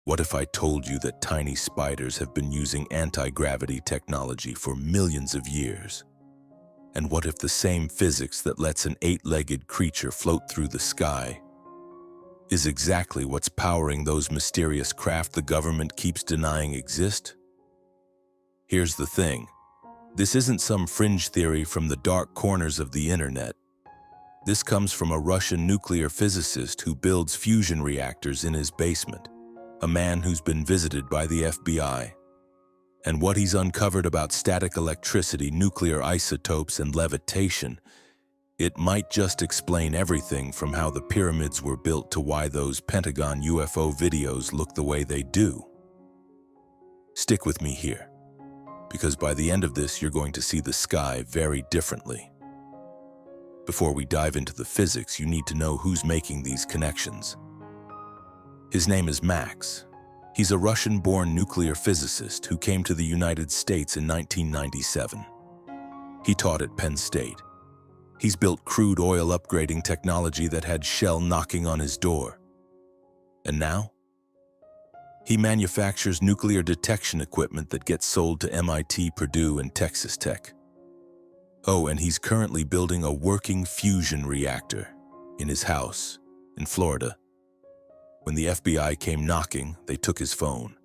What if I told you that tiny spiders have been using anti-gravity technology for millions of years? And what if the same physics that lets an 8-legged creature float through the sky is exactly what's powering those mysterious craft the government keeps denying exist? Here's the thing. This isn't some fringe theory from the dark corners of the internet. This comes from a Russian nuclear physicist who builds fusion reactors in his basement, a man who's been visited by the FBI. And what he's uncovered about static electricity, nuclear isotopes, and levitation, it might just explain everything from how the pyramids were built to why those Pentagon UFO videos look the way they do. Stick with me here, because by the end of this, you're going to see the sky very differently. Before we dive into the physics, you need to know who's making these connections. His name is Max. He's a Russian-born nuclear physicist who came to the United States in 1997. He taught at Penn State. He's built crude oil upgrading technology that had Shell knocking on his door. And now? He manufactures nuclear detection equipment that gets sold to MIT, Purdue, and Texas Tech. Oh, and he's currently building a working fusion reactor in his house in Florida. When the FBI came knocking, they took his phone.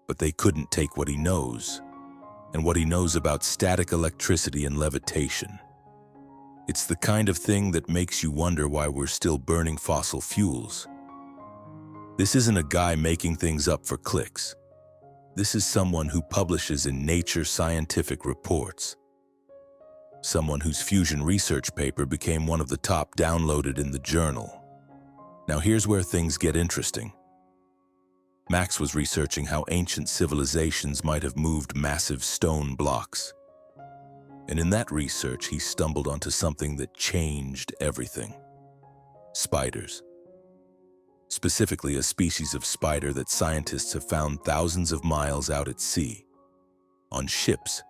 But they couldn't take what he knows, and what he knows about static electricity and levitation. It's the kind of thing that makes you wonder why we're still burning fossil fuels. This isn't a guy making things up for clicks. This is someone who publishes in Nature scientific reports. Someone whose fusion research paper became one of the top downloaded in the journal. Now here's where things get interesting. Max was researching how ancient civilizations might have moved massive stone blocks. And in that research, he stumbled onto something that changed everything. Spiders. Specifically, a species of spider that scientists have found thousands of miles out at sea, on ships,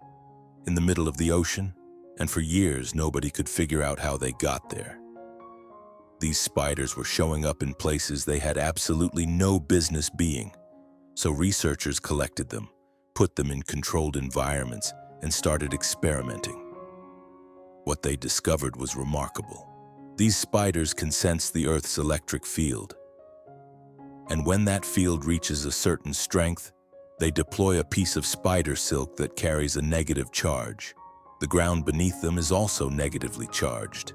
in the middle of the ocean, and for years nobody could figure out how they got there. These spiders were showing up in places they had absolutely no business being, so researchers collected them, put them in controlled environments, and started experimenting. What they discovered was remarkable. These spiders can sense the Earth's electric field. And when that field reaches a certain strength, they deploy a piece of spider silk that carries a negative charge. The ground beneath them is also negatively charged.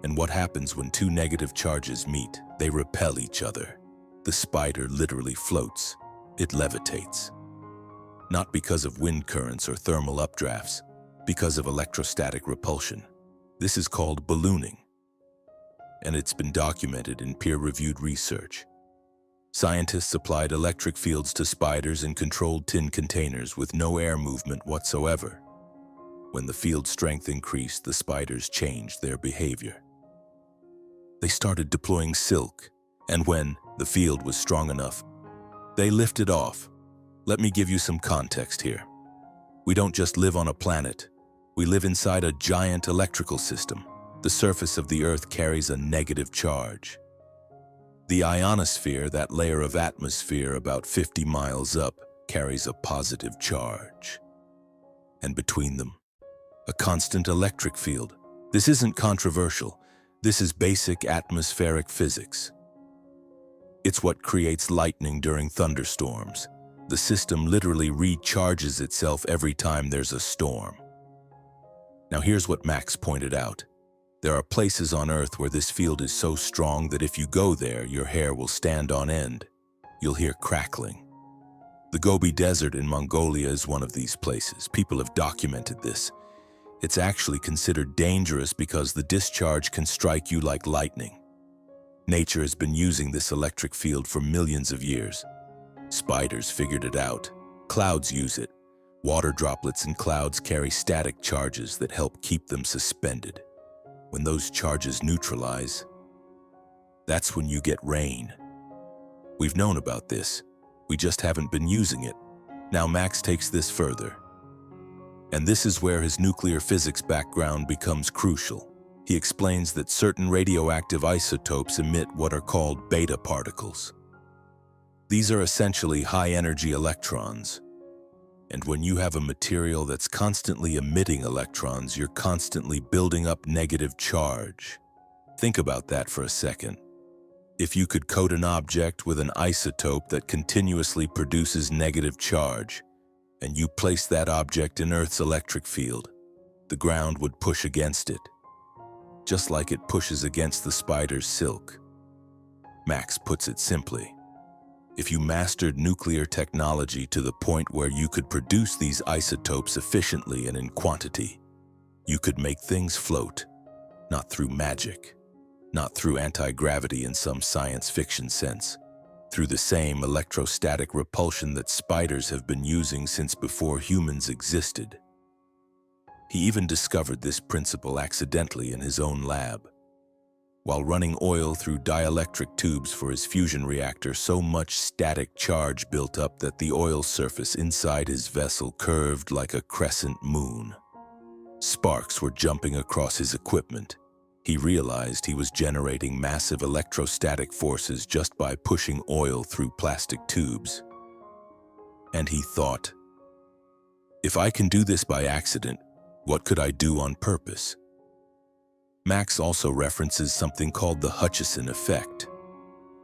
And what happens when two negative charges meet? They repel each other. The spider literally floats. It levitates. Not because of wind currents or thermal updrafts, because of electrostatic repulsion. This is called ballooning. And it's been documented in peer-reviewed research. Scientists applied electric fields to spiders in controlled tin containers with no air movement whatsoever. When the field strength increased, the spiders changed their behavior. They started deploying silk, and when the field was strong enough, they lifted off. Let me give you some context here. We don't just live on a planet. We live inside a giant electrical system. The surface of the Earth carries a negative charge. The ionosphere, that layer of atmosphere about 50 miles up, carries a positive charge. And between them, a constant electric field. This isn't controversial. This is basic atmospheric physics. It's what creates lightning during thunderstorms. The system literally recharges itself every time there's a storm. Now here's what Max pointed out. There are places on Earth where this field is so strong that if you go there, your hair will stand on end. You'll hear crackling. The Gobi Desert in Mongolia is one of these places. People have documented this. It's actually considered dangerous because the discharge can strike you like lightning. Nature has been using this electric field for millions of years. Spiders figured it out. Clouds use it. Water droplets in clouds carry static charges that help keep them suspended. When those charges neutralize, that's when you get rain. We've known about this. We just haven't been using it. Now Max takes this further. And this is where his nuclear physics background becomes crucial. He explains that certain radioactive isotopes emit what are called beta particles. These are essentially high-energy electrons. And when you have a material that's constantly emitting electrons, you're constantly building up negative charge. Think about that for a second. If you could coat an object with an isotope that continuously produces negative charge, and you place that object in Earth's electric field, the ground would push against it, just like it pushes against the spider's silk. Max puts it simply. If you mastered nuclear technology to the point where you could produce these isotopes efficiently and in quantity, you could make things float, not through magic, not through anti-gravity in some science fiction sense, through the same electrostatic repulsion that spiders have been using since before humans existed. He even discovered this principle accidentally in his own lab. While running oil through dielectric tubes for his fusion reactor, so much static charge built up that the oil surface inside his vessel curved like a crescent moon. Sparks were jumping across his equipment. He realized he was generating massive electrostatic forces just by pushing oil through plastic tubes. And he thought, if I can do this by accident, what could I do on purpose? Max also references something called the Hutchison Effect.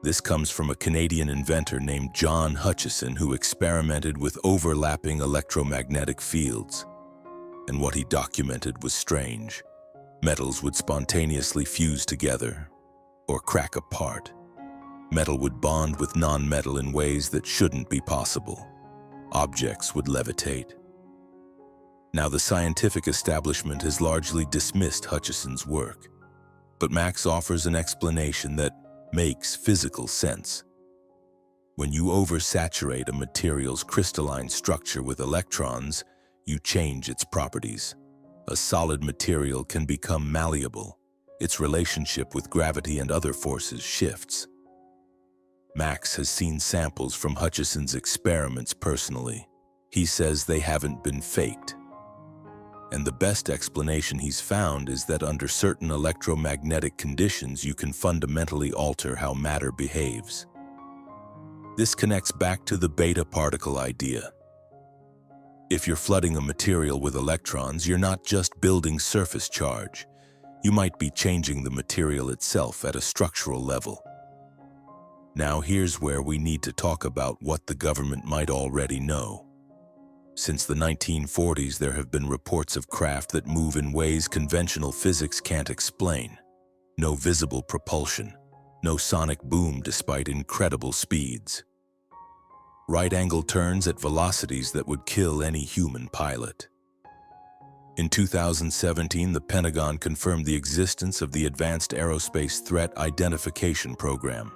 This comes from a Canadian inventor named John Hutchison who experimented with overlapping electromagnetic fields. And what he documented was strange. Metals would spontaneously fuse together or crack apart. Metal would bond with non-metal in ways that shouldn't be possible. Objects would levitate. Now, the scientific establishment has largely dismissed Hutchison's work, but Max offers an explanation that makes physical sense. When you oversaturate a material's crystalline structure with electrons, you change its properties. A solid material can become malleable. Its relationship with gravity and other forces shifts. Max has seen samples from Hutchison's experiments personally. He says they haven't been faked. And the best explanation he's found is that under certain electromagnetic conditions, you can fundamentally alter how matter behaves. This connects back to the beta particle idea. If you're flooding a material with electrons, you're not just building surface charge. You might be changing the material itself at a structural level. Now here's where we need to talk about what the government might already know. Since the 1940s, there have been reports of craft that move in ways conventional physics can't explain. No visible propulsion, no sonic boom despite incredible speeds. Right-angle turns at velocities that would kill any human pilot. In 2017, the Pentagon confirmed the existence of the Advanced Aerospace Threat Identification Program.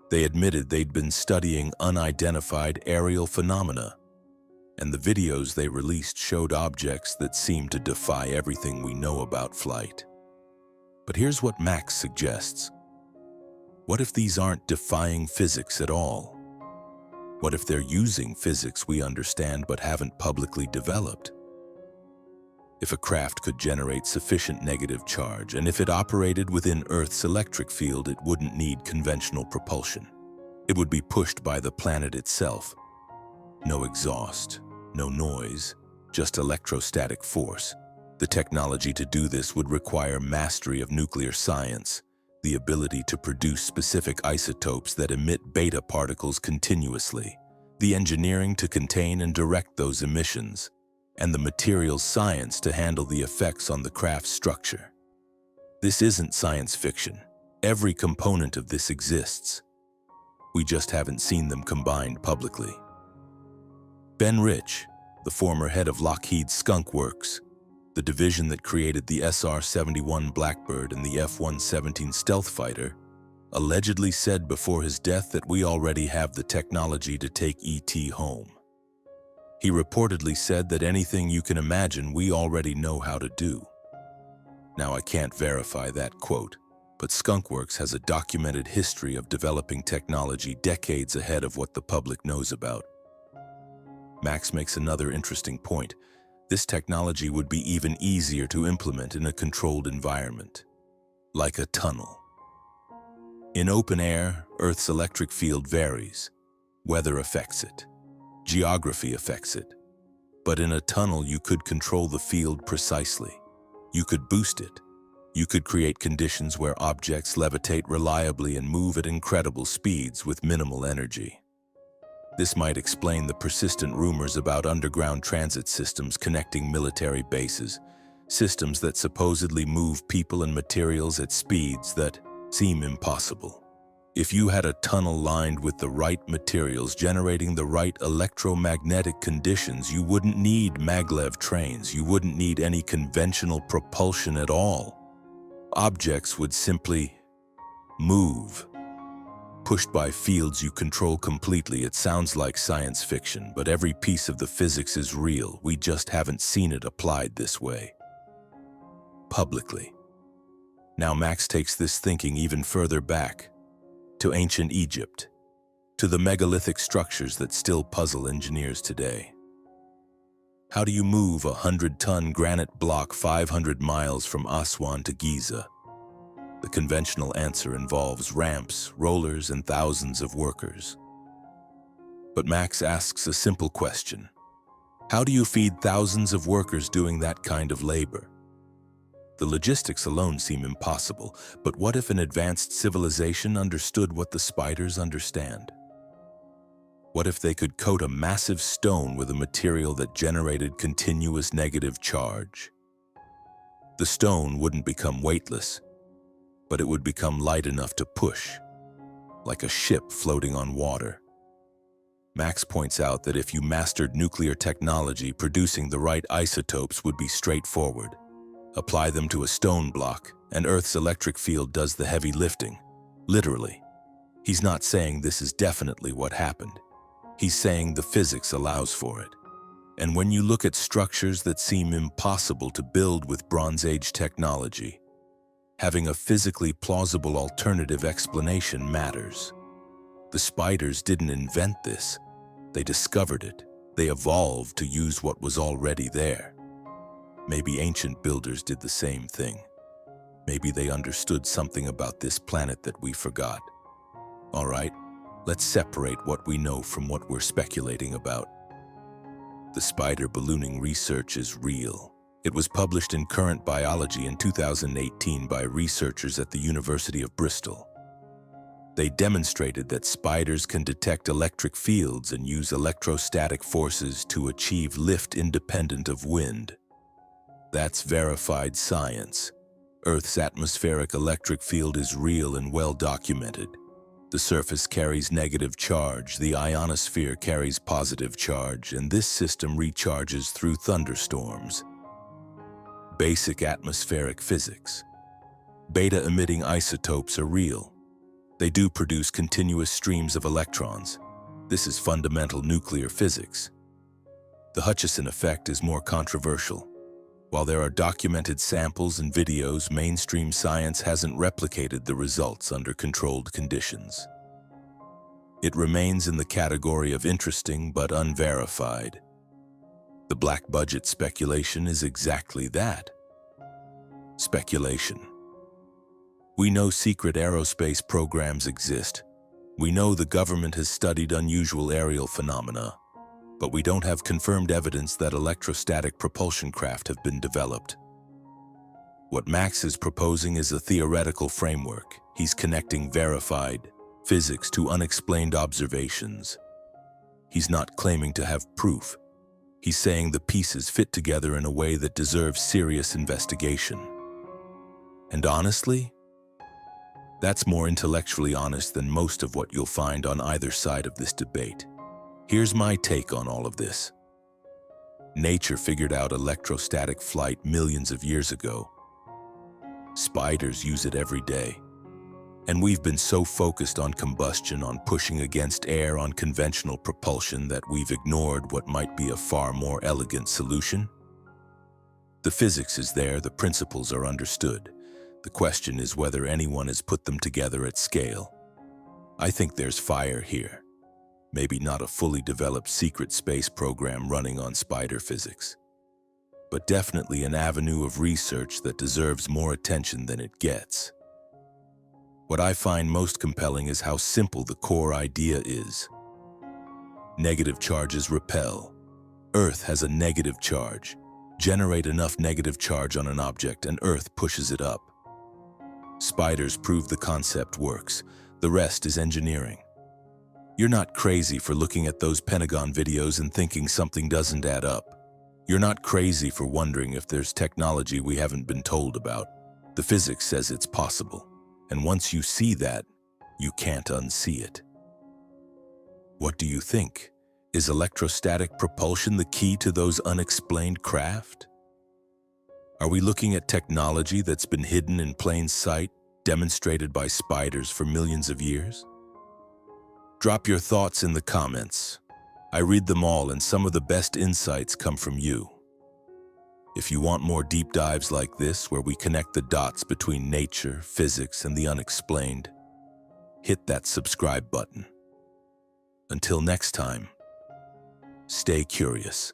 They admitted they'd been studying unidentified aerial phenomena, and the videos they released showed objects that seemed to defy everything we know about flight. But here's what Max suggests. What if these aren't defying physics at all? What if they're using physics we understand but haven't publicly developed? If a craft could generate sufficient negative charge, and if it operated within Earth's electric field, it wouldn't need conventional propulsion. It would be pushed by the planet itself. No exhaust, no noise, just electrostatic force. The technology to do this would require mastery of nuclear science, the ability to produce specific isotopes that emit beta particles continuously, the engineering to contain and direct those emissions, and the materials science to handle the effects on the craft's structure. This isn't science fiction. Every component of this exists. We just haven't seen them combined publicly. Ben Rich, the former head of Lockheed's Skunk Works, the division that created the SR-71 Blackbird and the F-117 stealth fighter, allegedly said before his death that we already have the technology to take ET home. He reportedly said that anything you can imagine we already know how to do. Now, I can't verify that quote, but Skunk Works has a documented history of developing technology decades ahead of what the public knows about. Max makes another interesting point. This technology would be even easier to implement in a controlled environment, like a tunnel. In open air, Earth's electric field varies. Weather affects it. Geography affects it. But in a tunnel, you could control the field precisely. You could boost it. You could create conditions where objects levitate reliably and move at incredible speeds with minimal energy. This might explain the persistent rumors about underground transit systems connecting military bases, systems that supposedly move people and materials at speeds that seem impossible. If you had a tunnel lined with the right materials generating the right electromagnetic conditions, you wouldn't need maglev trains, you wouldn't need any conventional propulsion at all. Objects would simply move, pushed by fields you control completely. It sounds like science fiction, but every piece of the physics is real. We just haven't seen it applied this way. Publicly. Now Max takes this thinking even further back, to ancient Egypt, to the megalithic structures that still puzzle engineers today. How do you move a 100-ton granite block 500 miles from Aswan to Giza? The conventional answer involves ramps, rollers, and thousands of workers. But Max asks a simple question. How do you feed thousands of workers doing that kind of labor? The logistics alone seem impossible, but what if an advanced civilization understood what the spiders understand? What if they could coat a massive stone with a material that generated continuous negative charge? The stone wouldn't become weightless, but it would become light enough to push, like a ship floating on water. Max points out that if you mastered nuclear technology, producing the right isotopes would be straightforward. Apply them to a stone block, and Earth's electric field does the heavy lifting. Literally. He's not saying this is definitely what happened. He's saying the physics allows for it. And when you look at structures that seem impossible to build with Bronze Age technology, having a physically plausible alternative explanation matters. The spiders didn't invent this. They discovered it. They evolved to use what was already there. Maybe ancient builders did the same thing. Maybe they understood something about this planet that we forgot. All right, let's separate what we know from what we're speculating about. The spider ballooning research is real. It was published in Current Biology in 2018 by researchers at the University of Bristol. They demonstrated that spiders can detect electric fields and use electrostatic forces to achieve lift independent of wind. That's verified science. Earth's atmospheric electric field is real and well documented. The surface carries negative charge, the ionosphere carries positive charge, and this system recharges through thunderstorms. Basic atmospheric physics. Beta-emitting isotopes are real. They do produce continuous streams of electrons. This is fundamental nuclear physics. The Hutchison Effect is more controversial. While there are documented samples and videos, mainstream science hasn't replicated the results under controlled conditions. It remains in the category of interesting but unverified. The black budget speculation is exactly that. Speculation. We know secret aerospace programs exist. We know the government has studied unusual aerial phenomena. But we don't have confirmed evidence that electrostatic propulsion craft have been developed. What Max is proposing is a theoretical framework. He's connecting verified physics to unexplained observations. He's not claiming to have proof. He's saying the pieces fit together in a way that deserves serious investigation. And honestly, that's more intellectually honest than most of what you'll find on either side of this debate. Here's my take on all of this. Nature figured out electrostatic flight millions of years ago. Spiders use it every day. And we've been so focused on combustion, on pushing against air, on conventional propulsion that we've ignored what might be a far more elegant solution. The physics is there, the principles are understood. The question is whether anyone has put them together at scale. I think there's fire here. Maybe not a fully developed secret space program running on spider physics, but definitely an avenue of research that deserves more attention than it gets. What I find most compelling is how simple the core idea is. Negative charges repel. Earth has a negative charge. Generate enough negative charge on an object and Earth pushes it up. Spiders prove the concept works. The rest is engineering. You're not crazy for looking at those Pentagon videos and thinking something doesn't add up. You're not crazy for wondering if there's technology we haven't been told about. The physics says it's possible. And once you see that, you can't unsee it. What do you think? Is electrostatic propulsion the key to those unexplained craft? Are we looking at technology that's been hidden in plain sight, demonstrated by spiders for millions of years? Drop your thoughts in the comments. I read them all, and some of the best insights come from you. If you want more deep dives like this, where we connect the dots between nature, physics, and the unexplained, hit that subscribe button. Until next time, stay curious.